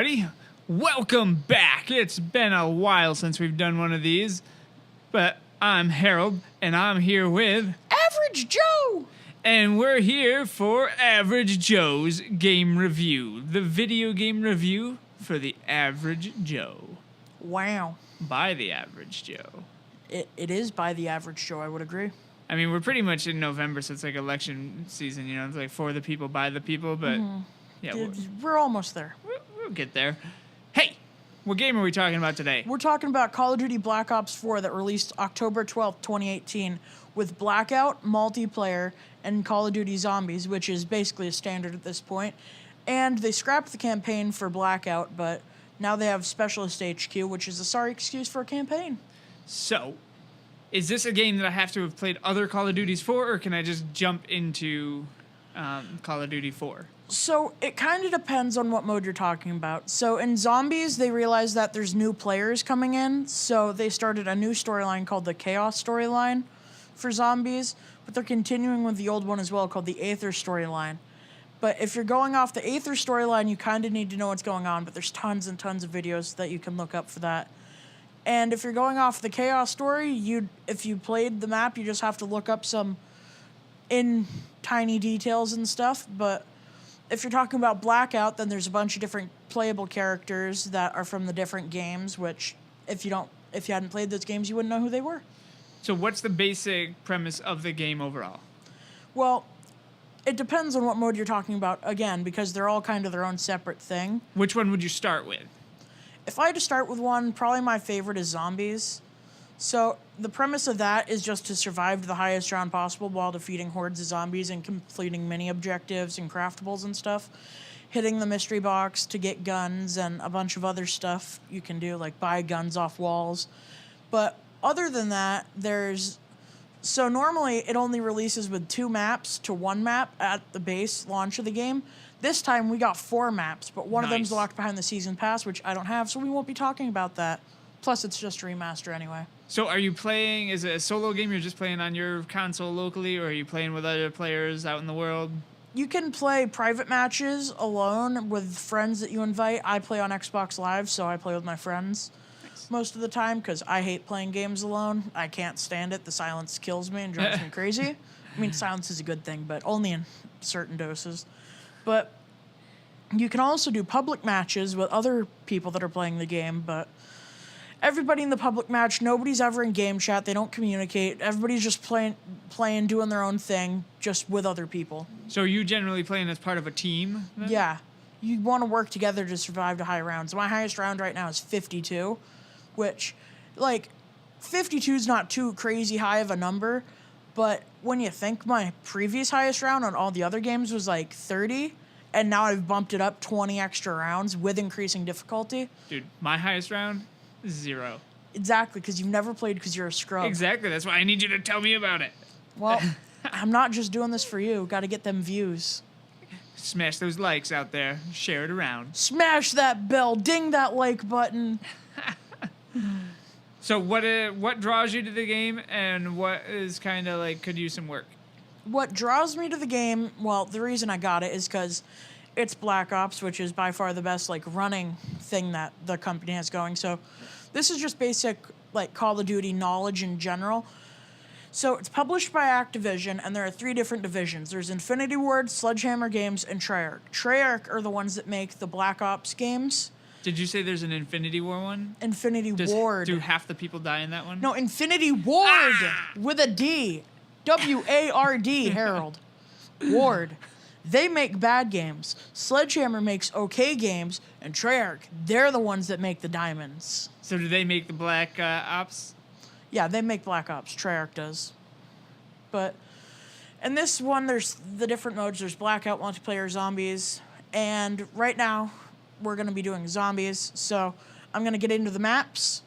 everybody. Welcome back. It's been a while since we've done one of these, but I'm Harold, and I'm here with Average Joe. And we're here for Average Joe's Game Review, the video game review for the Average Joe. Wow. By the Average Joe. It is by the Average Joe, I would agree. I mean, we're pretty much in November, so it's like election season, you know, it's like for the people, by the people, but yeah, we're almost there. we'll get there. Hey, what game are we talking about today? We're talking about Call of Duty Black Ops 4 that released October 12th, 2018 with Blackout, multiplayer, and Call of Duty Zombies, which is basically a standard at this point. And they scrapped the campaign for Blackout, but now they have Specialist HQ, which is a sorry excuse for a campaign. So, is this a game that I have to have played other Call of Duties for, or can I just jump into Call of Duty 4? So it kind of depends on what mode you're talking about. So in Zombies, they realized that there's new players coming in, so they started a new storyline called the Chaos storyline for Zombies, but they're continuing with the old one as well called the Aether storyline. But if you're going off the Aether storyline, you kind of need to know what's going on, but there's tons and tons of videos that you can look up for that. And if you're going off the Chaos story, if you played the map, you just have to look up some tiny details and stuff. But if you're talking about Blackout, then there's a bunch of different playable characters that are from the different games, which if you hadn't played those games, you wouldn't know who they were. So what's the basic premise of the game overall? Well, it depends on what mode you're talking about, again, because they're all kind of their own separate thing. Which one would you start with? If I had to start with one, probably my favorite is Zombies. So the premise of that is just to survive to the highest round possible while defeating hordes of zombies and completing mini objectives and craftables and stuff. Hitting the mystery box to get guns and a bunch of other stuff you can do, like buy guns off walls. But other than that, so normally it only releases with 2 maps to 1 map at the base launch of the game. This time we got 4 maps, but one of them's locked behind the season pass, which I don't have, so we won't be talking about that. Plus, it's just a remaster anyway. So are you playing, is it a solo game you're just playing on your console locally, or are you playing with other players out in the world? You can play private matches alone with friends that you invite. I play on Xbox Live, so I play with my friends most of the time because I hate playing games alone. I can't stand it. The silence kills me and drives me crazy. I mean, silence is a good thing, but only in certain doses. But you can also do public matches with other people that are playing the game, but everybody in the public match, nobody's ever in game chat. They don't communicate. Everybody's just playing, doing their own thing, just with other people. So are you generally playing as part of a team, then? Yeah. You want to work together to survive to high rounds. My highest round right now is 52, which, 52 is not too crazy high of a number, but when you think my previous highest round on all the other games was 30, and now I've bumped it up 20 extra rounds with increasing difficulty. Dude, my highest round, 0. Exactly, because you've never played because you're a scrub. Exactly, that's why I need you to tell me about it. Well, I'm not just doing this for you. Got to get them views. Smash those likes out there. Share it around. Smash that bell. Ding that like button. So what draws you to the game, and what is kind of could use some work? What draws me to the game, well, the reason I got it is because it's Black Ops, which is by far the best running thing that the company has going. So this is just basic Call of Duty knowledge in general. So it's published by Activision, and there are 3 different divisions. There's Infinity Ward, Sledgehammer Games, and Treyarch. Treyarch are the ones that make the Black Ops games. Did you say there's an Infinity War one? Infinity Ward. Do half the people die in that one? No, Infinity Ward with a D. W-A-R-D, Harold. Ward. They make bad games. Sledgehammer makes okay games, and Treyarch, they're the ones that make the diamonds. So do they make the Black Ops? Yeah, they make Black Ops. Treyarch does. But in this one, there's the different modes. There's Blackout, multiplayer, zombies. And right now, we're going to be doing zombies. So I'm going to get into the maps.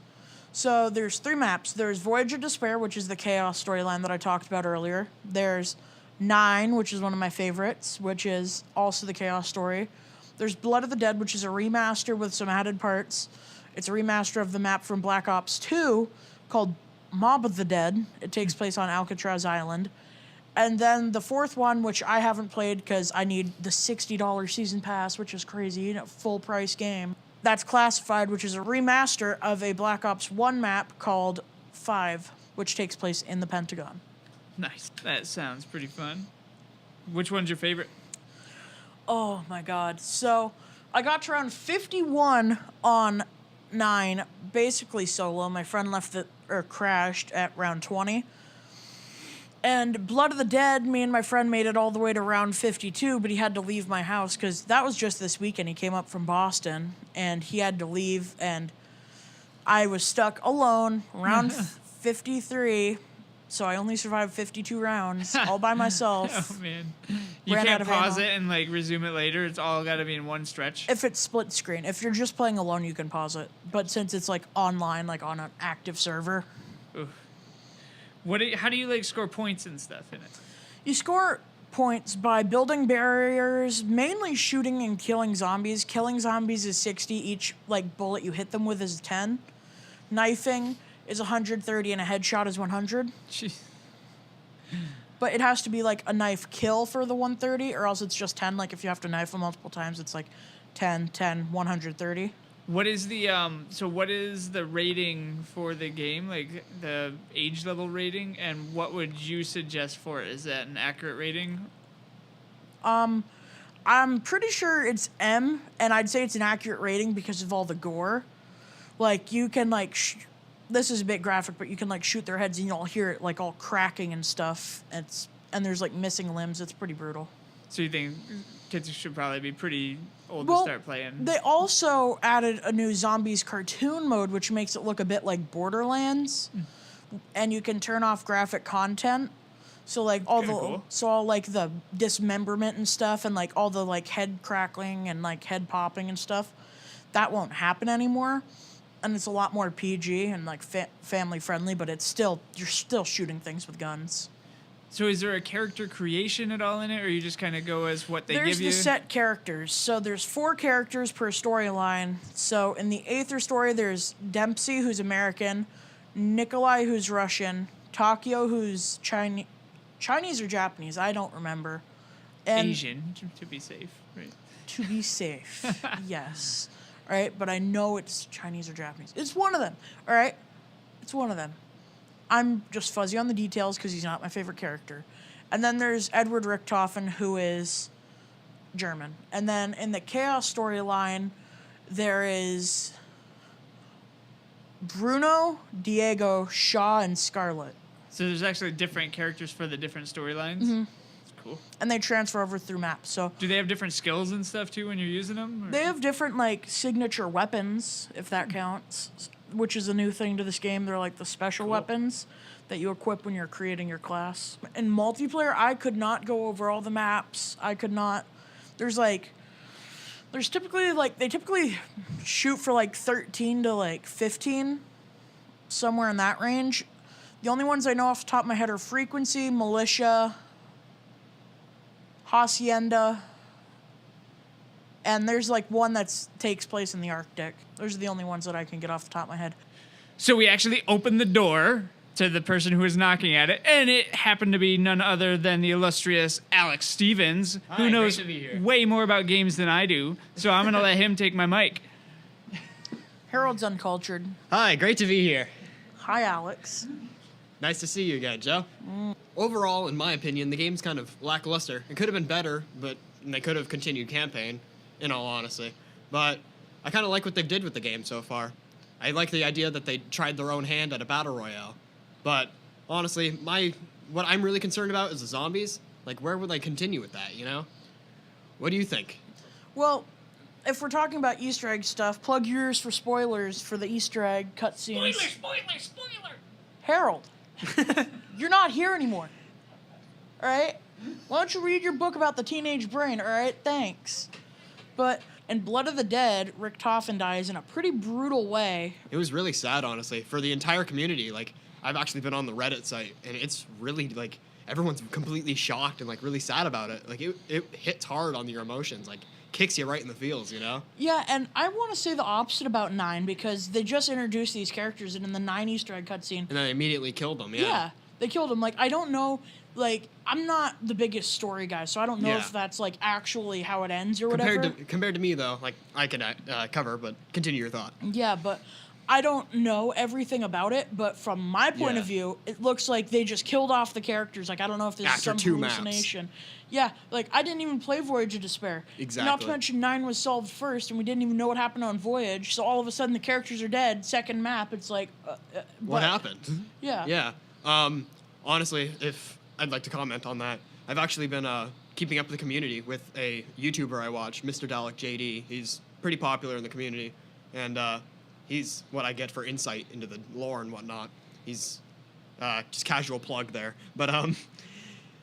So there's 3 maps. There's Voyage of Despair, which is the Chaos storyline that I talked about earlier. There's 9, which is one of my favorites, which is also the Chaos story. There's Blood of the Dead, which is a remaster with some added parts. It's a remaster of the map from Black Ops 2 called Mob of the Dead. It takes place on Alcatraz Island. And then the fourth one, which I haven't played because I need the $60 season pass, which is crazy, full price game. That's Classified, which is a remaster of a Black Ops 1 map called 5, which takes place in the Pentagon. Nice. That sounds pretty fun. Which one's your favorite? Oh my god. So I got to round 51 on 9, basically solo. My friend crashed at round 20. And Blood of the Dead, me and my friend made it all the way to round 52, but he had to leave my house because that was just this weekend. He came up from Boston, and he had to leave, and I was stuck alone, round 53, so I only survived 52 rounds, all by myself. Oh, man. You Ran out can't of pause ammo. it and, like, resume it later? It's all got to be in one stretch? If it's split screen. If you're just playing alone, you can pause it. But since it's, like, online, like, on an active server... Oof. How do you, like, score points and stuff in it? You score points by building barriers, mainly shooting and killing zombies. Killing zombies is 60. Each, like, bullet you hit them with is 10. Knifing is 130, and a headshot is 100. Jeez. But it has to be, like, a knife kill for the 130, or else it's just 10. Like, if you have to knife them multiple times, it's, like, 10, 10, 130. What is the what is the rating for the game, like the age level rating, and what would you suggest for it? Is that an accurate rating? I'm pretty sure it's M, and I'd say it's an accurate rating because of all the gore. Like, you can, like, this is a bit graphic, but you can, like, shoot their heads and you'll hear it, like, all cracking and stuff. And there's, like, missing limbs. It's pretty brutal. So you think kids should probably be pretty old to start playing? They also added a new zombies cartoon mode, which makes it look a bit like Borderlands. And you can turn off graphic content. So, like, all the dismemberment and stuff, and, like, all the, like, head crackling and, like, head popping and stuff, that won't happen anymore. And it's a lot more PG and, like, family friendly, but you're still shooting things with guns. So is there a character creation at all in it, or you just kind of go as what they give you? There's the set characters. So there's 4 characters per storyline. So in the Aether story, there's Dempsey, who's American, Nikolai, who's Russian, Takio, who's Chinese or Japanese, I don't remember. And Asian, to be safe, right? To be safe, yes. All right, but I know it's Chinese or Japanese. It's one of them, all right? It's one of them. I'm just fuzzy on the details because he's not my favorite character. And then there's Edward Richtofen, who is German. And then in the Chaos storyline, there is Bruno, Diego, Shaw, and Scarlet. So there's actually different characters for the different storylines? Mm-hmm. That's cool. And they transfer over through maps. So do they have different skills and stuff, too, when you're using them? Or? they have different, like, signature weapons, if that counts, which is a new thing to this game. They're, like, the special weapons that you equip when you're creating your class. In multiplayer, I could not go over all the maps. I could not... There's typically, like, they typically shoot for, like, 13 to, like, 15, somewhere in that range. The only ones I know off the top of my head are Frequency, Militia, Hacienda, and there's, like, one that takes place in the Arctic. Those are the only ones that I can get off the top of my head. So we actually opened the door to the person who was knocking at it, and it happened to be none other than the illustrious Alex Stevens, who knows way more about games than I do, so I'm going to let him take my mic. Harold's uncultured. Hi, great to be here. Hi, Alex. Nice to see you again, Joe. Overall, in my opinion, the game's kind of lackluster. It could have been better, but they could have continued campaign, in all honesty. But I kind of like what they've did with the game so far. I like the idea that they tried their own hand at a battle royale. But honestly, what I'm really concerned about is the zombies. Like, where would they continue with that, you know? What do you think? Well, if we're talking about Easter egg stuff, plug your ears for spoilers for the Easter egg cutscenes. Spoiler! Harold, you're not here anymore. All right? Why don't you read your book about the teenage brain, all right? Thanks. But in Blood of the Dead, Richtofen dies in a pretty brutal way. It was really sad, honestly, for the entire community. Like, I've actually been on the Reddit site, and it's really, like, everyone's completely shocked and, like, really sad about it. Like, it hits hard on your emotions, like, kicks you right in the feels, you know? Yeah, and I want to say the opposite about 9, because they just introduced these characters, and in the 9 Easter egg cutscene... And then they immediately killed them, Yeah, they killed them. Like, I don't know like, I'm not the biggest story guy, so I don't know Yeah. if that's, like, actually how it ends or whatever. Compared to me, though, like, I can cover, but continue your thought. Yeah, but I don't know everything about it, but from my point Yeah. of view, it looks like they just killed off the characters. Like, I don't know if this After is some 2 maps. hallucination. Yeah, like, I didn't even play Voyage of Despair. Not to Exactly. mention 9 was solved first, and we didn't even know what happened on Voyage, so all of a sudden the characters are dead. Second map, it's like... What but- happened? Yeah. Yeah. Honestly, if I'd like to comment on that, I've actually been keeping up with the community with a YouTuber I watch, Mr. Dalek JD. He's pretty popular in the community, and he's what I get for insight into the lore and whatnot. He's just casual plug there, but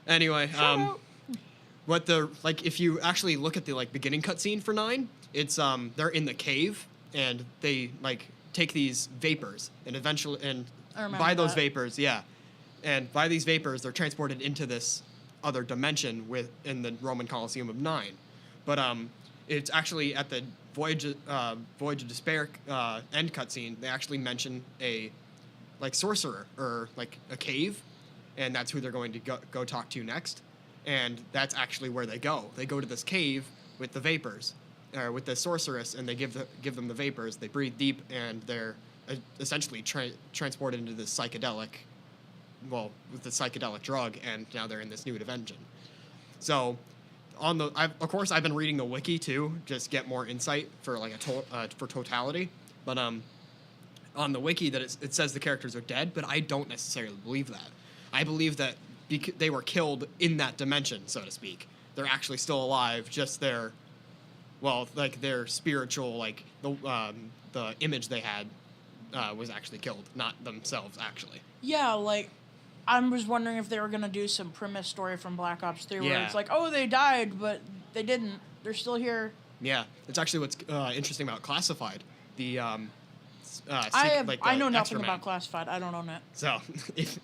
anyway, out. what the like if you actually look at the like beginning cutscene for 9, it's they're in the cave and they like take these vapors and eventually and I remember by those that. vapors, yeah. And by these vapors, they're transported into this other dimension in the Roman Colosseum of 9. But it's actually at the Voyage of Despair end cutscene. They actually mention a like sorcerer or like a cave, and that's who they're going to go talk to next. And that's actually where they go. They go to this cave with the vapors, or with the sorceress, and they give them the vapors. They breathe deep, and they're essentially transported into this psychedelic. Well, with the psychedelic drug, and now they're in this new dimension. So, of course, I've been reading the wiki too, just get more insight for like for totality. But on the wiki that it says the characters are dead, but I don't necessarily believe that. I believe that they were killed in that dimension, so to speak. They're actually still alive. Just their spiritual, like the image they had was actually killed, not themselves actually. Yeah, like, I was wondering if they were going to do some premise story from Black Ops 3 where Yeah. it's like, oh, they died, but they didn't. They're still here. Yeah, it's actually what's interesting about Classified. The I know extra nothing map. about Classified. I don't own it. So,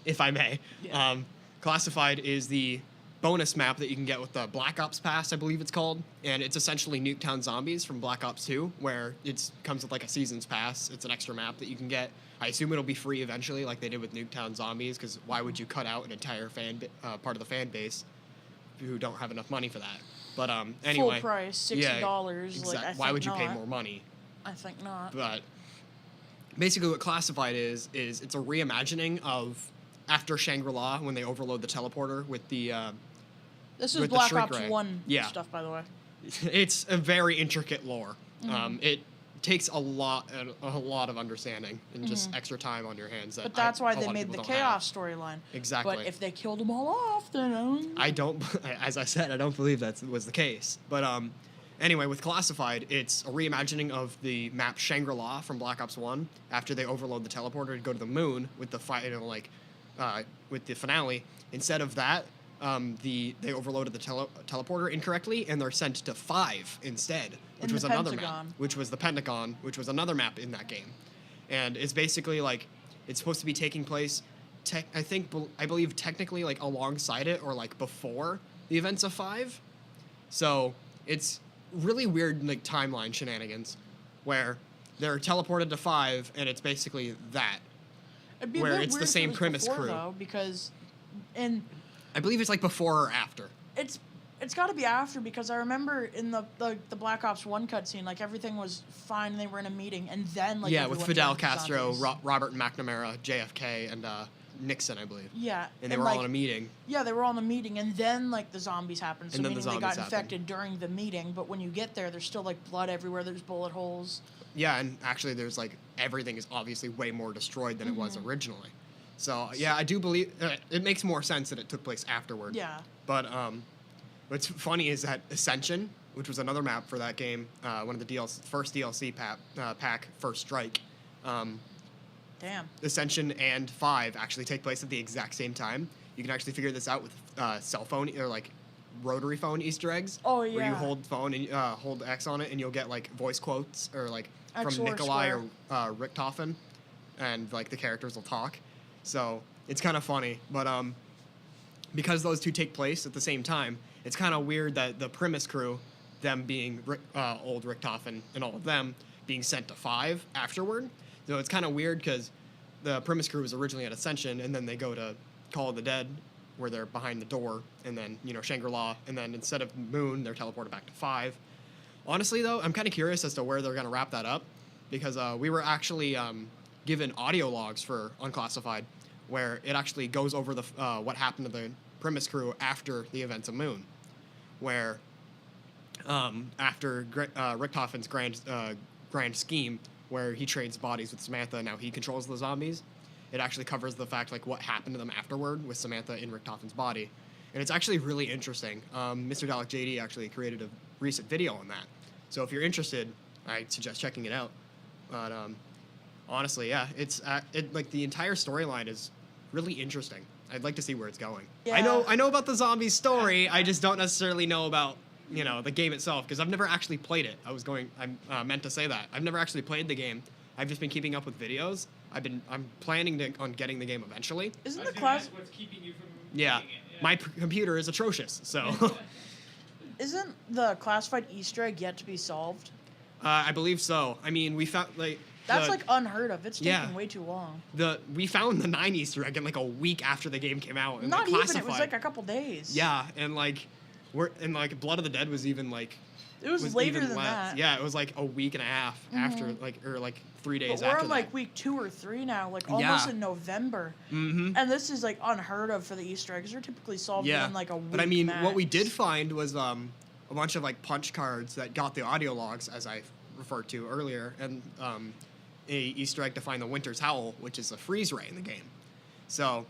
if I may, Yeah. Classified is the bonus map that you can get with the Black Ops Pass, I believe it's called, and it's essentially Nuketown Zombies from Black Ops 2, where it comes with like a Seasons Pass. It's an extra map that you can get. I assume it'll be free eventually, like they did with Nuketown Zombies, because why would you cut out an entire part of the fan base who don't have enough money for that? But anyway, Full price, $60. Yeah, Like, I why think would you pay not. more money? I think not. But basically what Classified is it's a reimagining of after Shangri-La when they overload the teleporter with the This is with the Black shrink Ops ray. 1 Yeah. stuff, by the way. it's a very intricate lore. Mm-hmm. It takes a lot of understanding and just extra time on your hands. But that's why a they lot of made the people don't have. Chaos storyline. Exactly. But if they killed them all off, then... I don't, as I said, I don't believe that was the case. But anyway, with Classified, it's a reimagining of the map Shangri-La from Black Ops 1 after they overload the teleporter to go to the moon with the with the finale. Instead of that, they overloaded the teleporter incorrectly, and they're sent to 5 instead, which In was the another map, Pentagon. which was the Pentagon, which was another map in that game. And it's basically like it's supposed to be taking place, I believe technically like alongside it or like before the events of 5. So it's really weird like timeline shenanigans where they're teleported to 5 and it's basically that. It'd be a where bit it's the weird if same it was premise before, crew. Though, because... And I believe it's like before or after. it's got to be after, because I remember in the Black Ops 1 cutscene, like, everything was fine, they were in a meeting, and then, like, Yeah, with everyone Fidel turned into Castro, zombies. Robert McNamara, JFK, and Nixon, I believe. Yeah. And they were all in a meeting. Yeah, they were all in a meeting, and then, like, the zombies happened. So And then the meaning they got zombies infected during the meeting, but when you get there, there's still, like, blood everywhere, there's bullet holes. Yeah, and actually there's like everything is obviously way more destroyed than it was originally. So yeah, I do believe it makes more sense that it took place afterward. Yeah. But what's funny is that Ascension, which was another map for that game, one of the first DLC pack, First Strike, Damn. Ascension and 5 actually take place at the exact same time. You can actually figure this out with cell phone or like rotary phone Easter eggs. Oh, Where you yeah. hold phone and hold X on it, and you'll get like voice quotes or like X from or Nikolai square. or Richtofen, and like the characters will talk. So it's kind of funny, but because those two take place at the same time, it's kind of weird that the premise crew, them being old Richtofen and all of them, being sent to 5 afterward. So it's kind of weird because the premise crew was originally at Ascension, and then they go to Call of the Dead where they're behind the door, and then, you know, Shangri-La, and then instead of Moon, they're teleported back to 5. Honestly, though, I'm kind of curious as to where they're going to wrap that up, because we were actually given audio logs for Unclassified, where it actually goes over the what happened to the Primus crew after the events of Moon, where after Richthofen's grand scheme, where he trades bodies with Samantha, now he controls the zombies. It actually covers the fact, like, what happened to them afterward with Samantha in Richthofen's body. And it's actually really interesting. Mr. Dalek JD actually created a recent video on that. So if you're interested, I suggest checking it out. But honestly, yeah, it's like the entire storyline is really interesting. I'd like to see where it's going. Yeah. I know about the zombie story. I just don't necessarily know about, you know, the game itself, because I've never actually played it. I meant to say that. I've never actually played the game. I've just been keeping up with videos. I'm planning on getting the game eventually. Isn't the class? What's keeping you from Yeah, playing it? my computer is atrocious, so. Isn't the classified Easter egg yet to be solved? I believe so. I mean, we found That's like unheard of. It's taking yeah. way too long. We found the 9 Easter egg in like a week after the game came out. And Not like, even. classified. It was like a couple days. Yeah, and like Blood of the Dead was even like. It was later even than less. that. Yeah, it was like a week and a half after, like 3 days But we're after on that. like week 2 or 3 now, like almost Yeah. in November. Mm-hmm. And this is like unheard of for the Easter eggs. They're typically solved Yeah, within like a week. but I mean, what we max. did find was a bunch of like punch cards that got the audio logs, as I referred to earlier, and a Easter egg to find the Winter's Howl, which is a freeze ray in the game. So,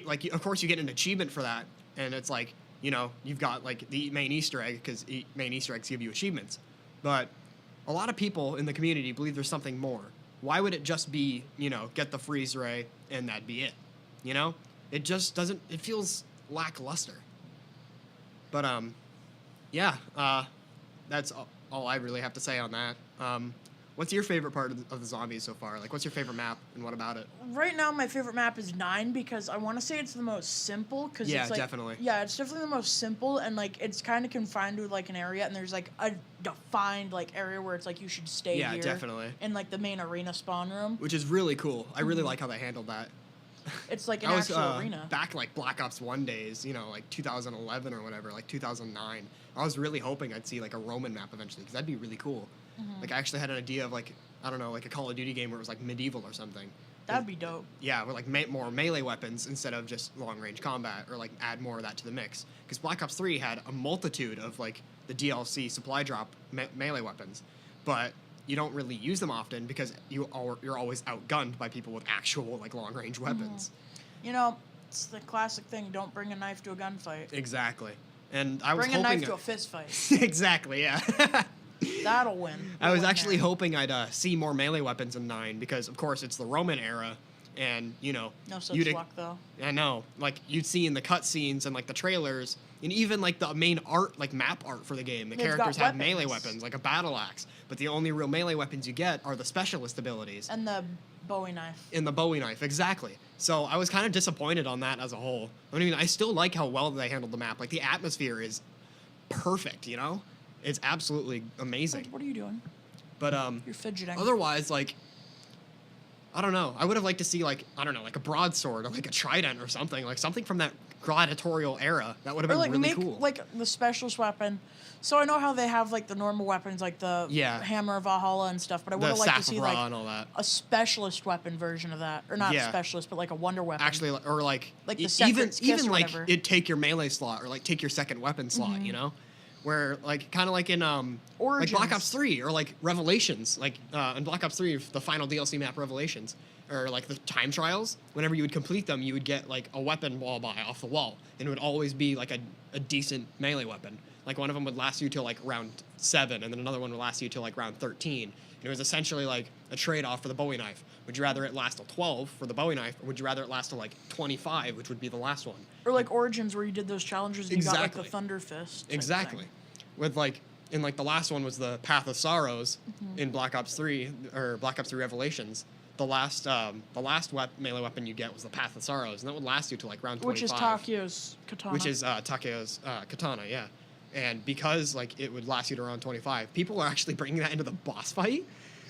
like, of course, you get an achievement for that, and it's like, you know, you've got like the main Easter egg, because main Easter eggs give you achievements. But a lot of people in the community believe there's something more. Why would it just be, you know, get the freeze ray and that'd be it? You know, it just doesn't. It feels lackluster. But yeah, that's all I really have to say on that. What's your favorite part of the zombies so far? Like, what's your favorite map, and what about it? Right now, my favorite map is 9 because I want to say it's the most simple. Cause Yeah, it's like, definitely. Yeah, it's definitely the most simple, and like it's kind of confined to like an area, and there's like a defined like area where it's like you should stay Yeah, here. definitely. In like the main arena spawn room. Which is really cool. I really like how they handled that. It's like an I was actual arena. back like Black Ops 1 days, you know, like 2011 or whatever, like 2009. I was really hoping I'd see like a Roman map eventually, because that'd be really cool. Like, I actually had an idea of like, I don't know, like a Call of Duty game where it was like medieval or something. That'd be dope. Yeah, with like more melee weapons instead of just long range combat, or like add more of that to the mix. Because Black Ops 3 had a multitude of like the DLC supply drop melee weapons, but you don't really use them often because you're always outgunned by people with actual like long range weapons. You know, it's the classic thing: don't bring a knife to a gunfight. Exactly. And I was Bring a hoping knife to a fist fight. exactly, yeah. That'll win. I was We'll win actually there. hoping I'd see more melee weapons in 9, because of course it's the Roman era, and you know, No such you'd luck though. I know. Like, you'd see in the cutscenes and like the trailers, and even like the main art, like map art for the game, the They've got characters have melee weapons. weapons, like a battle axe. But the only real melee weapons you get are the specialist abilities And the Bowie knife. and the Bowie knife. Exactly. So I was kind of disappointed on that as a whole. I mean, I still like how well they handled the map. Like, the atmosphere is perfect. You know, it's absolutely amazing. What are you doing? But You're fidgeting. otherwise, like, I don't know. I would have liked to see, like, I don't know, like a broadsword or like a trident or something. Like, something from that gladiatorial era. That would have Or been like really make cool. like the specialist weapon. So I know how they have like the normal weapons, like the Yeah. hammer of Valhalla and stuff. But I would the have liked Staff to see of Ra like and all that. a specialist weapon version of that, or not Yeah. specialist, but like a wonder weapon. Actually, or like, Like the even Sephiroth's Kiss even or like whatever. it take your melee slot, or like take your second weapon slot, you know, where like kind of like in like Black Origins. Ops 3 or like Revelations, like in Black Ops 3, the final DLC map Revelations, or like the time trials. Whenever you would complete them, you would get like a weapon wall buy off the wall, and it would always be like a decent melee weapon. Like, one of them would last you till like round 7, and then another one would last you till like round 13. And it was essentially like a trade-off for the Bowie knife. Would you rather it last till 12 for the Bowie knife, or would you rather it last till like 25, which would be the last one? Or like Origins, where you did those challenges and you got like Exactly. the Thunder Fist. type Exactly. thing. With like, in like the last one was the Path of Sorrows in Black Ops 3, or Black Ops 3 Revelations. The last melee weapon you get was the Path of Sorrows, and that would last you till like round 25. Which is Takio's katana. Which is Takeo's katana, yeah. And because like it would last you to around 25, people are actually bringing that into the boss fight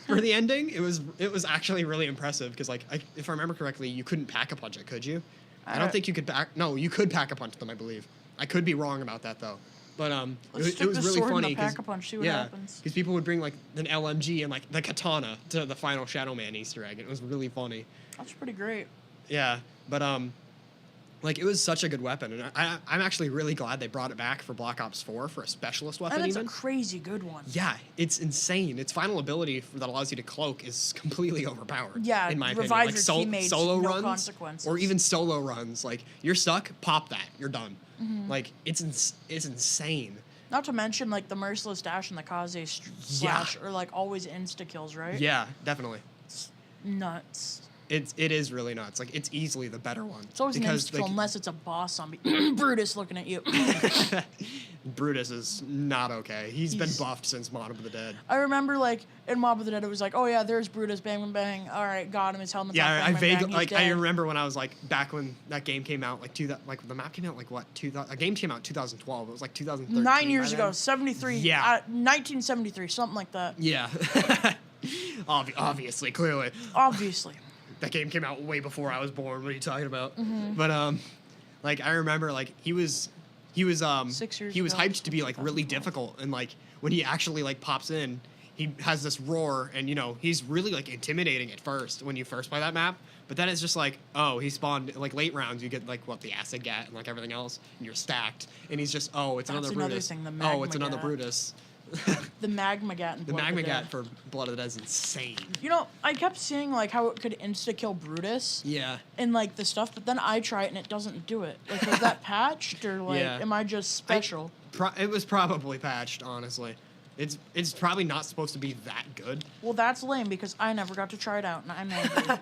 for the ending. It was actually really impressive, because like if I remember correctly, you couldn't pack a punch it, could you? I don't think you could pack. No, you could pack-a-punch them, I believe. I could be wrong about that though. But Let's it was really funny because pack-a-punch, see what happens. because people would bring like an LMG and like the katana to the final Shadow Man Easter egg. It was really funny. That's pretty great. Yeah, but like it was such a good weapon, and I'm actually really glad they brought it back for Black Ops 4 for a specialist weapon. And it's even. a crazy good one. Yeah, it's insane. Its final ability that allows you to cloak is completely overpowered. Yeah, in my opinion, revive like your teammates, solo no runs, consequences. or even solo runs. Like you're stuck, pop that, you're done. Like it's insane. Not to mention like the merciless dash and the kaze slash are like always insta kills, right? Yeah, definitely. It's nuts. It is really nuts. Like it's easily the better one. It's always an because, insta kill like, unless it's a boss zombie. Brutus looking at you. Brutus is not okay. He's been buffed since Mob of the Dead. I remember like in Mob of the Dead, it was like, oh yeah, there's Brutus, bang bang bang. All right, got him. His helmet's off, Yeah, bang, I bang, vaguely bang, like he's I dead. remember when I was like back when that game came out, like the map came out like what 2000. A game came out 2012. It was like 2013. 9 years by ago, then. 73. Yeah. 1973, something like that. Yeah. Obviously, clearly. Obviously. That game came out way before I was born. What are you talking about? But like I remember like he was 6 years he was ago, hyped to be like really 2012. difficult, and like when he actually like pops in, he has this roar, and you know he's really like intimidating at first when you first play that map. But then it's just like, oh, he spawned like late rounds. You get like what the acid gat and like everything else, and you're stacked. And he's just, oh, it's That's another another Brutus. thing, the Oh, it's magma another gat. Brutus. The magma gat and The Blood of magma the gat Dead. for Blood of the Dead is insane. You know, I kept seeing like how it could insta kill Brutus Yeah. and like the stuff, but then I try it and it doesn't do it. Like, was that patched or like, Yeah. am I just special? It was probably patched, honestly. It's probably not supposed to be that good. Well, that's lame because I never got to try it out, and I'm angry.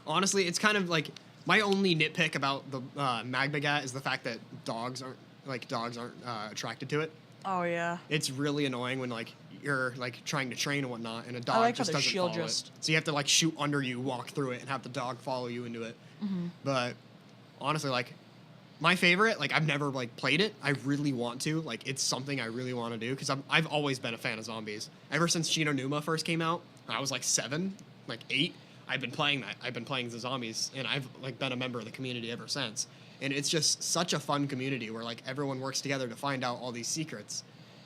Honestly, it's kind of like my only nitpick about the magma gat is the fact that dogs aren't attracted to it. Oh yeah. It's really annoying when like you're like trying to train and whatnot, and a dog like how just the doesn't shield follow just- it. So you have to like shoot under you, walk through it, and have the dog follow you into it. But honestly, like my favorite, like I've never like played it. I really want to. Like it's something I really want to do because I've always been a fan of zombies. Ever since Shino Numa first came out, when I was like 7, like 8. I've been playing that. I've been playing the zombies, and I've like been a member of the community ever since. And it's just such a fun community where like everyone works together to find out all these secrets,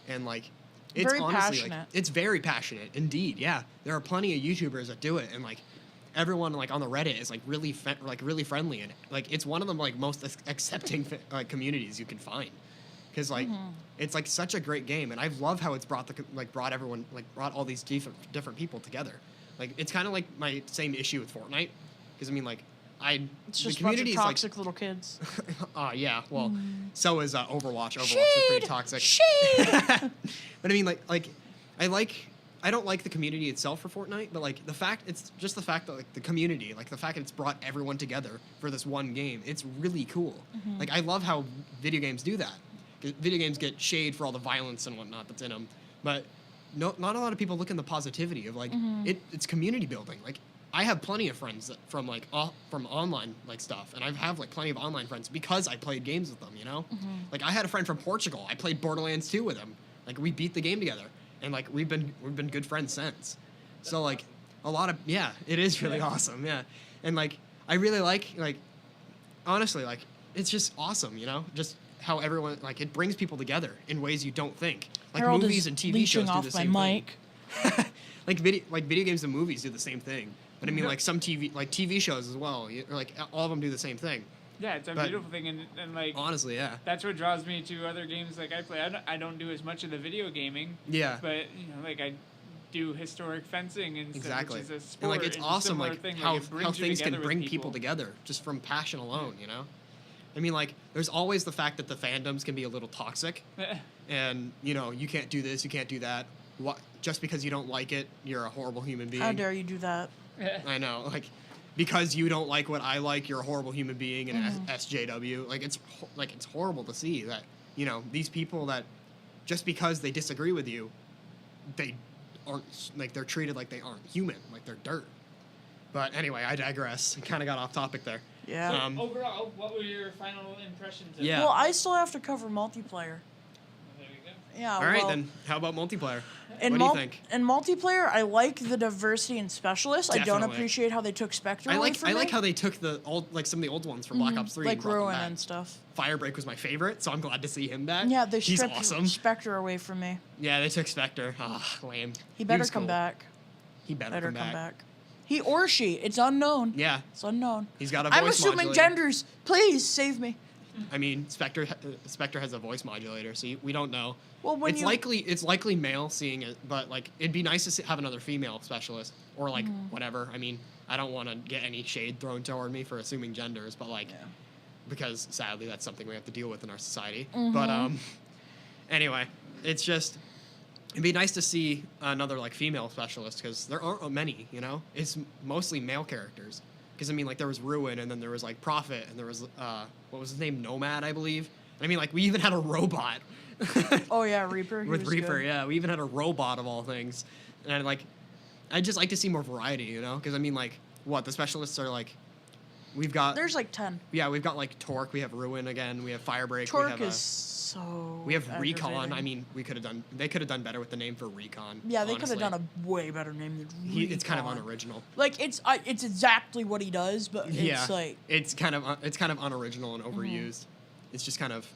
and like it's Very honestly like passionate. it's very passionate indeed. Yeah, there are plenty of YouTubers that do it, and like everyone like on the Reddit is like really really friendly, and like it's one of the like most accepting like communities you can find, because like it's like such a great game, and I love how it's brought everyone brought all these different people together. Like it's kind of like my same issue with Fortnite, because I mean like It's the just a bunch of community is toxic little kids. yeah, well, so is Overwatch. Overwatch is Shade! pretty toxic. Shade! But I mean, I don't like the community itself for Fortnite, but like it's just the fact that like the community, like the fact that it's brought everyone together for this one game, it's really cool. Like I love how video games do that. Video games get shade for all the violence and whatnot that's in them, but not a lot of people look in the positivity of like it's community building. Like I have plenty of friends from like from online like stuff, and I have like plenty of online friends because I played games with them. You know, like I had a friend from Portugal. I played Borderlands 2 with him. Like we beat the game together, and like we've been good friends since. So like a lot of it is really awesome. Yeah, and like I really like honestly like it's just awesome. You know, just how everyone like it brings people together in ways you don't think. Like Harold movies is and TV leeching shows do off the my same mic. thing. like video games and movies do the same thing. But I mean, like some TV shows as well. Like all of them do the same thing. Yeah, it's a But- beautiful thing, and like Honestly, yeah. that's what draws me to other games like I play. I don't do as much of the video gaming. Yeah. But you know, like I do historic fencing and stuff, Exactly. which is a And sport. like it's a awesome, similar like thing. how Like, it brings you things can together with bring people together just from passion alone. You know. I mean, like there's always the fact that the fandoms can be a little toxic, and you know you can't do this, you can't do that. What just because you don't like it, you're a horrible human being. How dare you do that? I know, like, because you don't like what I like, you're a horrible human being and SJW. Like, it's horrible to see that, you know, these people that, just because they disagree with you, they aren't, like, they're treated like they aren't human, like they're dirt. But anyway, I digress. I kind of got off topic there. Yeah. Overall, what were your final impressions of Yeah. Well, I still have to cover multiplayer. There you go. Yeah. All right, well, then. How about multiplayer? In What do you think? In multiplayer, I like the diversity in specialists. I don't Definitely. appreciate how they took Spectre I away like from I like me. how they took the old some of the old ones from Black Ops 3 and like brought them Ruin back. and stuff. Firebreak was my favorite, so I'm glad to see him back. Yeah, they He's stripped awesome. Spectre away from me. Yeah, they took Spectre. Ah, lame. He better was come cool. back. He better come back. He or she. It's unknown. Yeah, It's unknown. he's got a voice I'm assuming modulator. genders. Please save me. I mean, Spectre has a voice modulator, so we don't know. Well, when It's likely male seeing it, but like it'd be nice to have another female specialist or like whatever. I mean, I don't want to get any shade thrown toward me for assuming genders, but like because sadly that's something we have to deal with in our society. But anyway, it's just it'd be nice to see another like female specialist because there aren't many. You know, it's mostly male characters. Because I mean, like there was Ruin, and then there was like Prophet, and there was what was his name, Nomad, I believe. I mean, like we even had a robot. Oh yeah, Reaper. He With was Reaper, good. yeah, we even had a robot of all things, and I'd just like to see more variety, you know? Because I mean, like, what the specialists are like, we've got There's like 10. we've got like Torque, we have Ruin again, we have Firebreak, Torque we have is so. we have Recon. aggravating. I mean, they could have done better with the name for Recon. Yeah, they could have honestly. done a way better name than Recon. It's kind of unoriginal. Like it's exactly what he does, but it's like it's kind of unoriginal and overused. It's just kind of,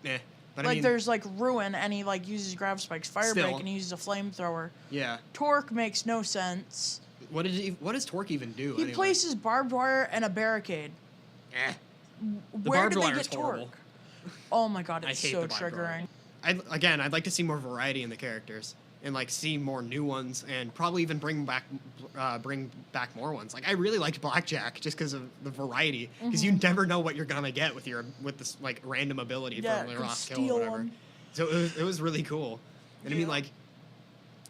But like I mean, there's like Ruin and he like uses grav spikes, Firebreak, Still. and he uses a flamethrower. yeah. Torque makes no sense. What does Torque even do? He anyway? places barbed wire and a barricade. Eh. Where barbed did they wire get is horrible. Torque? Oh my god, I it's hate so the barbed wire. triggering. I'd like to see more variety in the characters and like see more new ones and probably even bring back more ones. Like I really liked Blackjack just because of the variety because you never know what you're gonna get with this like random ability Yeah, from could Ross Kill steal or whatever. 'em. So it was really cool. And I mean like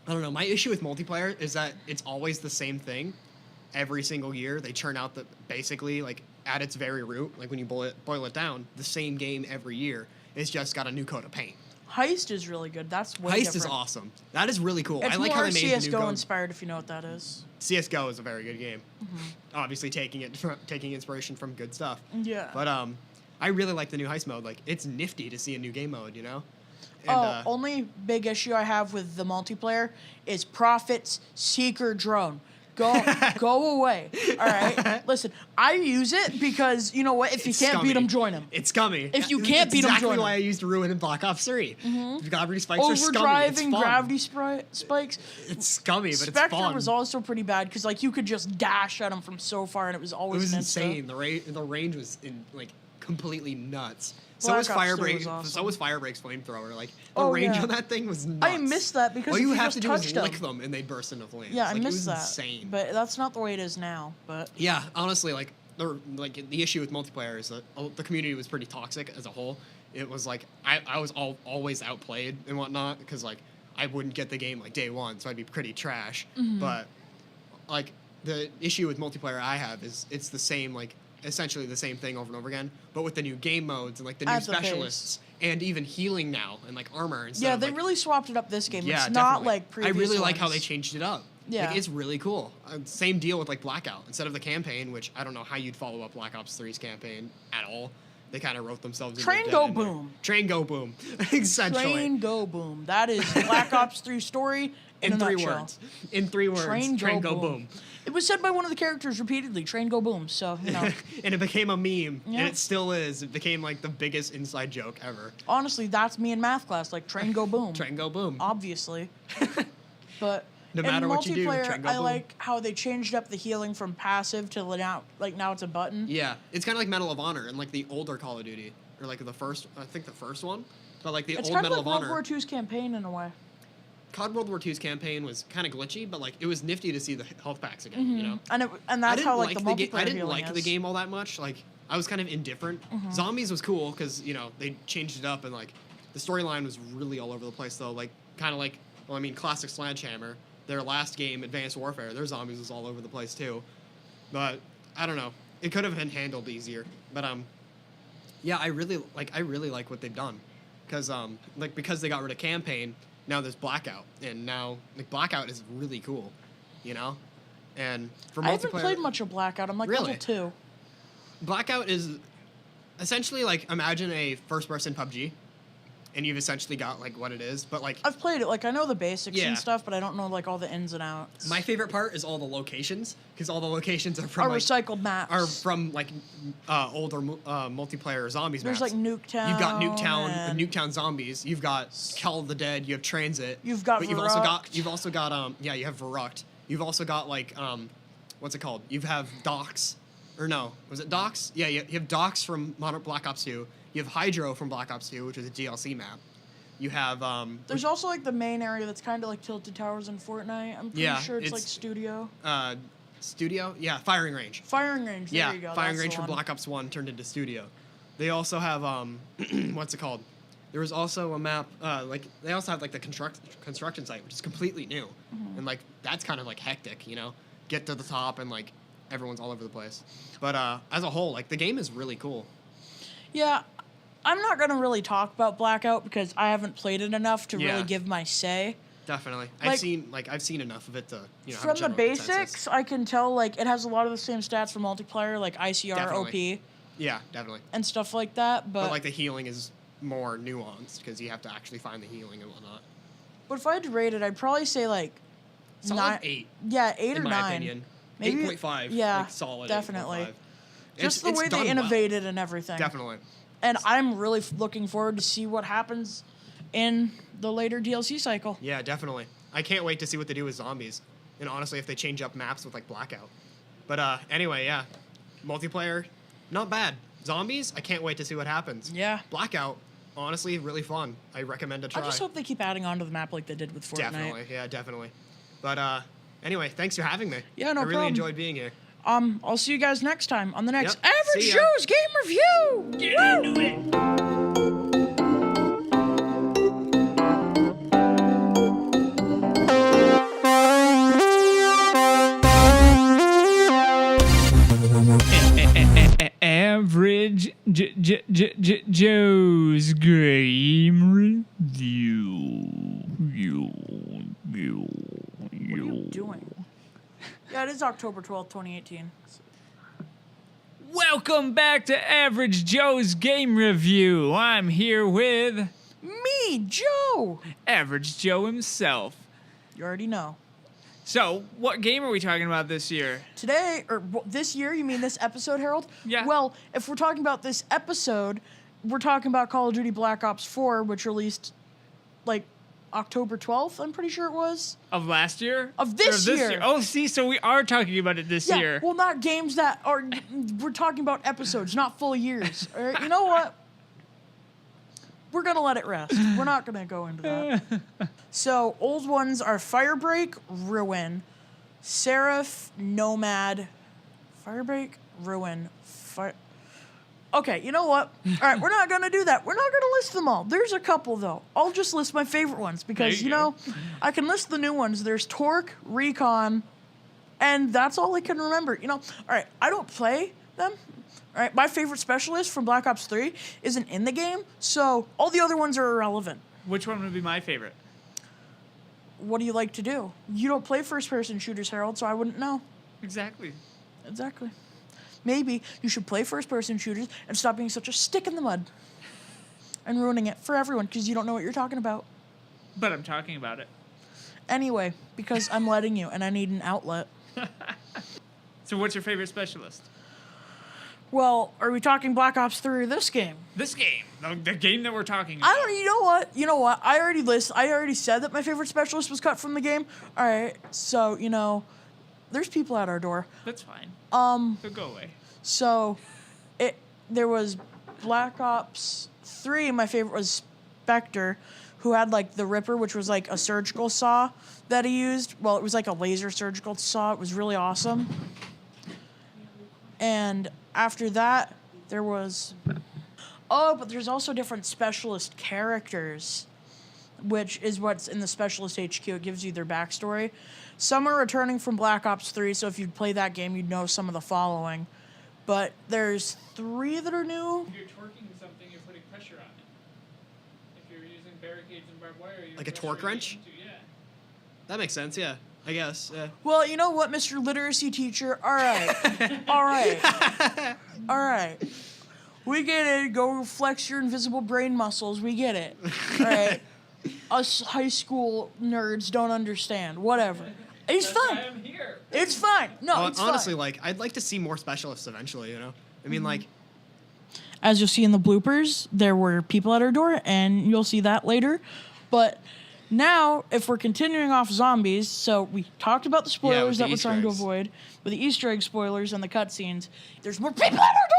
I don't know. My issue with multiplayer is that it's always the same thing every single year. They churn out basically like at its very root, like when you boil it down, the same game every year. It's just got a new coat of paint. Heist is really good. That's way Heist different. is awesome. That is really cool. It's I like more how they made the new CS:GO gun. inspired, if you know what that is. CS:GO is a very good game. Obviously, taking inspiration from good stuff. Yeah. But I really like the new heist mode. Like, it's nifty to see a new game mode. You know. And, Only big issue I have with the multiplayer is Prophet's Seeker drone. Go away. All right. Listen, I use it because you know what? If you can't beat him, join him. It's scummy. If you can't beat 'em, exactly join 'em. why I used Ruin in Black Ops 3. Gravity spikes are scummy. It's Overdriving fun. gravity spikes. It's scummy, but Spectre it's fun. was also pretty bad because like you could just dash at him from so far and it was It always was an insta. insane. The range was completely nuts. So Black was Ops 3 Firebreak. was awesome. So was Firebreak's flamethrower. Like the Oh, range yeah. on that thing was nuts. I missed that because all if you you have just to do is touched lick them. them and they burst into flames. Yeah, I like, missed it was that. insane. But that's not the way it is now. But Yeah, honestly, the issue with multiplayer is that the community was pretty toxic as a whole. It was like I was always outplayed and whatnot because like I wouldn't get the game like day one, so I'd be pretty trash. But like the issue with multiplayer I have is it's the same like essentially the same thing over and over again, but with the new game modes and like the new At the pace. specialists and even healing now and like armor and stuff. yeah, they like, really swapped it up this game. yeah, It's not definitely. like previous I really like how ones. they changed it up. Yeah. Like, it's really cool. Same deal with like Blackout. Instead of the campaign, which I don't know how you'd follow up Black Ops 3's campaign at all. They kind of wrote themselves into Train a dead Go end there. Boom. Train Go Boom. Essentially. Train Go Boom. That is Black Ops 3 story in a three nutshell. words. In 3 words. Train Go Boom. Boom. It was said by one of the characters repeatedly. Train Go Boom. So you know, And it became a meme. Yeah. And it still is. It became like the biggest inside joke ever. honestly, that's me in math class. Like Train Go Boom. Train Go Boom. Obviously. But No in matter what you do, multiplayer, Train Go I Boom. like how they changed up the healing from passive to now it's a button. Yeah. It's kind of like Medal of Honor and like the older Call of Duty. Or like the first one. But like the It's old kind of Medal like of World Honor. War II's campaign in a way. COD World War II's campaign was kind of glitchy, but like it was nifty to see the health packs again. You know, And that's how like the multiplayer I didn't healing like is. the game all that much. Like I was kind of indifferent. Zombies was cool because you know they changed it up and like the storyline was really all over the place though. Like kind of like classic Sledgehammer. Their last game, Advanced Warfare, their zombies was all over the place too. But I don't know. It could have been handled easier. But yeah, I really like what they've done because because they got rid of campaign. Now there's Blackout, and now like Blackout is really cool, you know. And for multiplayer, I haven't played much of Blackout. I'm like Really? level 2. Blackout is essentially like imagine a first-person PUBG, and you've essentially got like what it is. But like I've played it. Like I know the basics Yeah. and stuff, but I don't know like all the ins and outs. my favorite part is all the locations, because all the locations are from Are like, recycled maps. are from like older multiplayer zombies There's maps. like Nuketown. You've got Nuketown, and Nuketown zombies. You've got Call of the Dead. You have Transit. You've got but you've also got yeah, you have Verrucht. You've also got like what's it called? You have Docks, or no, was it Docks? Yeah, you have Docks from Modern Black Ops 2. You have Hydro from Black Ops 2, which is a DLC map. You have There's also like the main area that's kind of like Tilted Towers in Fortnite. I'm pretty Yeah, sure it's like it's- Studio. Studio. Yeah, Firing Range. Firing Range. There Yeah, you go. Firing that's Range the from one. Black Ops 1 turned into Studio. They also have what's it called? There was also a map like they also have like the construction site, which is completely new, and like that's kind of like hectic, you know, get to the top and like everyone's all over the place. But as a whole, like the game is really cool. Yeah, I'm not gonna really talk about Blackout because I haven't played it enough to Yeah. really give my say. Definitely, Like- I've seen enough of it to have a From the general basics, consensus. I can tell like it has a lot of the same stats for multiplayer, like ICR, Definitely. OP, Yeah, definitely. and stuff like that. But like the healing is more nuanced because you have to actually find the healing and whatnot. But if I had to rate it, I'd probably say like Solid 8. Yeah, 8 in or my 9. opinion. Maybe 8.5. Yeah, like solid. definitely. 8.5. Just the It's way done they well. innovated and everything. Definitely. And I'm really looking forward to see what happens in the later DLC cycle. Yeah, definitely. I can't wait to see what they do with zombies. And honestly, if they change up maps with like Blackout. But anyway, yeah. Multiplayer, not bad. Zombies, I can't wait to see what happens. Yeah. Blackout, honestly, really fun. I recommend a try. I just hope they keep adding on to the map like they did with Fortnite. Definitely, yeah, definitely. But anyway, thanks for having me. Yeah, no I really problem. enjoyed being here. I'll see you guys next time on the next Yep, Average see ya. Joe's Game Review. Get into it. Average Joe's Game Review. What are you doing? Yeah, it is October 12th, 2018. Welcome back to Average Joe's Game Review. I'm here with Me, Joe. Average Joe himself. You already know. So, what game are we talking about this year? Today, or this year, you mean this episode, Harold? Yeah. Well, if we're talking about this episode, we're talking about Call of Duty Black Ops 4, which released like October 12th, I'm pretty sure it was. Of last year? Of this Or year. Oh, see, so we are talking about it this Yeah, year. well, not games that are. We're talking about episodes, not full years. All right, you know what? We're gonna let it rest. We're not gonna go into that. So, old ones are Firebreak, Ruin, Seraph, Nomad, Firebreak, Ruin, Okay, you know what? All right, we're not gonna do that. We're not gonna list them all. There's a couple though. I'll just list my favorite ones because There you you know I can list the new ones. There's Torque, Recon, and that's all I can remember. You know, all right, I don't play them. All right, my favorite specialist from Black Ops 3 isn't in the game, so all the other ones are irrelevant. Which one would be my favorite? What do you like to do? You don't play first-person shooters, Harold, so I wouldn't know. Exactly. Exactly. Maybe you should play first-person shooters and stop being such a stick in the mud and ruining it for everyone because you don't know what you're talking about. But I'm talking about it. Anyway, because I'm letting you and I need an outlet. So what's your favorite specialist? Well, are we talking Black Ops 3 or this game? This game. The game that we're talking about. I don't. You know what? I already said that my favorite specialist was cut from the game. All right. So there's people at our door. That's fine. So go away. So, there was Black Ops 3. My favorite was Spectre, who had like the Ripper, which was like a surgical saw that he used. Well, it was like a laser surgical saw. It was really awesome. And after that, there was... Oh, but there's also different specialist characters, which is what's in the Specialist HQ. It gives you their backstory. Some are returning from Black Ops 3, so if you'd play that game, you'd know some of the following. But there's 3 that are new. If you're torquing something, you're putting pressure on it. If you're using barricades and barbed wire, you're Like a torque wrench? Yeah. That makes sense, yeah. I guess, yeah. Well, you know what, Mr. Literacy Teacher? All right. All right. All right. We get it. Go flex your invisible brain muscles. We get it. All right. Us high school nerds don't understand. Whatever. It's fine. I am here. It's fine. No, Well, it's honestly, fine. like, I'd like to see more specialists eventually, you know? I mean, like, As you'll see in the bloopers, there were people at our door, and you'll see that later. But now, if we're continuing off zombies, so we talked about the spoilers the that we're Easter trying to eggs. avoid, with the Easter egg spoilers and the cutscenes. There's more people at our